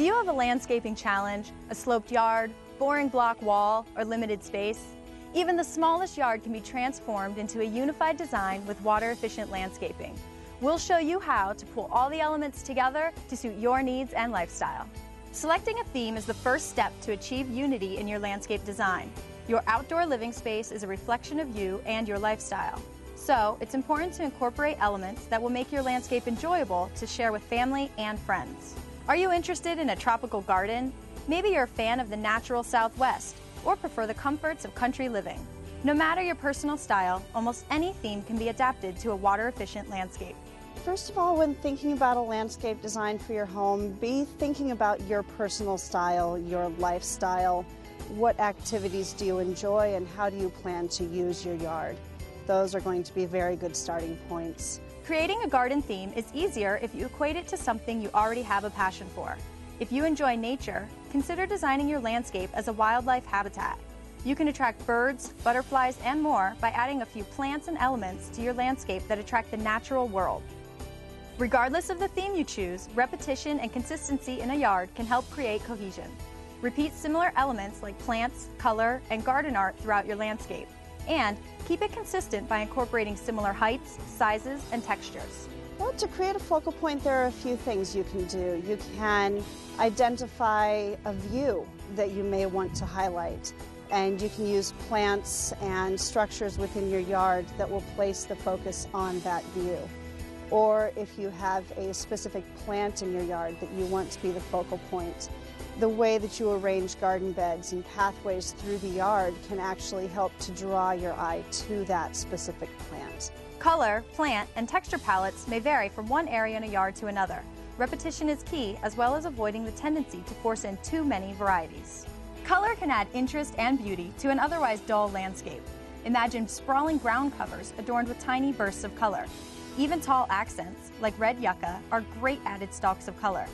Do you have a landscaping challenge, a sloped yard, boring block wall, or limited space? Even the smallest yard can be transformed into a unified design with water-efficient landscaping. We'll show you how to pull all the elements together to suit your needs and lifestyle. Selecting a theme is the first step to achieve unity in your landscape design. Your outdoor living space is a reflection of you and your lifestyle. So, it's important to incorporate elements that will make your landscape enjoyable to share with family and friends. Are you interested in a tropical garden? Maybe you're a fan of the natural Southwest or prefer the comforts of country living. No matter your personal style, almost any theme can be adapted to a water-efficient landscape. First of all, when thinking about a landscape design for your home, be thinking about your personal style, your lifestyle. What activities do you enjoy and how do you plan to use your yard? Those are going to be very good starting points. Creating a garden theme is easier if you equate it to something you already have a passion for. If you enjoy nature, consider designing your landscape as a wildlife habitat. You can attract birds, butterflies, and more by adding a few plants and elements to your landscape that attract the natural world. Regardless of the theme you choose, repetition and consistency in a yard can help create cohesion. Repeat similar elements like plants, color, and garden art throughout your landscape. And keep it consistent by incorporating similar heights, sizes, and textures. Well, to create a focal point, there are a few things you can do. You can identify a view that you may want to highlight, and you can use plants and structures within your yard that will place the focus on that view. Or if you have a specific plant in your yard that you want to be the focal point, the way that you arrange garden beds and pathways through the yard can actually help to draw your eye to that specific plant. Color, plant, and texture palettes may vary from one area in a yard to another. Repetition is key, as well as avoiding the tendency to force in too many varieties. Color can add interest and beauty to an otherwise dull landscape. Imagine sprawling ground covers adorned with tiny bursts of color. Even tall accents, like red yucca, are great added stalks of color.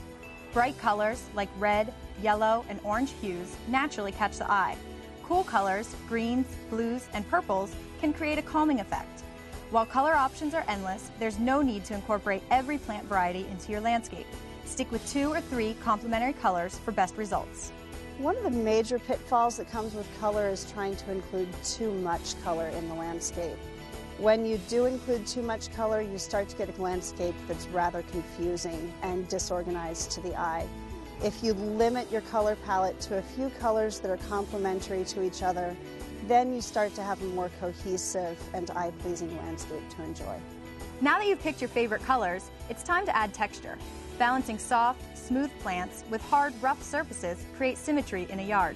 Bright colors, like red, yellow, and orange hues, naturally catch the eye. Cool colors, greens, blues, and purples, can create a calming effect. While color options are endless, there's no need to incorporate every plant variety into your landscape. Stick with 2 or 3 complementary colors for best results. One of the major pitfalls that comes with color is trying to include too much color in the landscape. When you do include too much color, you start to get a landscape that's rather confusing and disorganized to the eye. If you limit your color palette to a few colors that are complementary to each other, then you start to have a more cohesive and eye-pleasing landscape to enjoy. Now that you've picked your favorite colors, it's time to add texture. Balancing soft, smooth plants with hard, rough surfaces creates symmetry in a yard.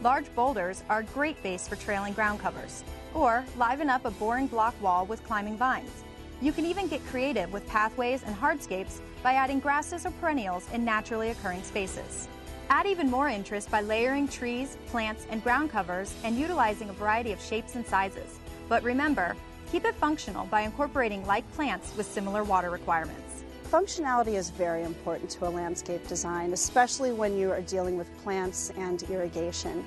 Large boulders are a great base for trailing ground covers. Or liven up a boring block wall with climbing vines. You can even get creative with pathways and hardscapes by adding grasses or perennials in naturally occurring spaces. Add even more interest by layering trees, plants, and ground covers and utilizing a variety of shapes and sizes. But remember, keep it functional by incorporating like plants with similar water requirements. Functionality is very important to a landscape design, especially when you are dealing with plants and irrigation.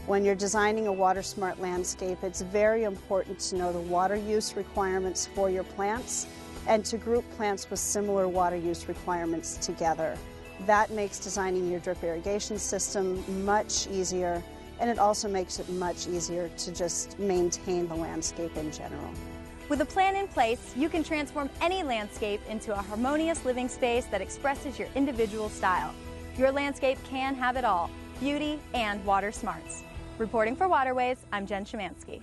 When you're designing a water-smart landscape, it's very important to know the water use requirements for your plants and to group plants with similar water use requirements together. That makes designing your drip irrigation system much easier, and it also makes it much easier to just maintain the landscape in general. With a plan in place, you can transform any landscape into a harmonious living space that expresses your individual style. Your landscape can have it all, beauty and water smarts. Reporting for Waterways, I'm Jen Szymanski.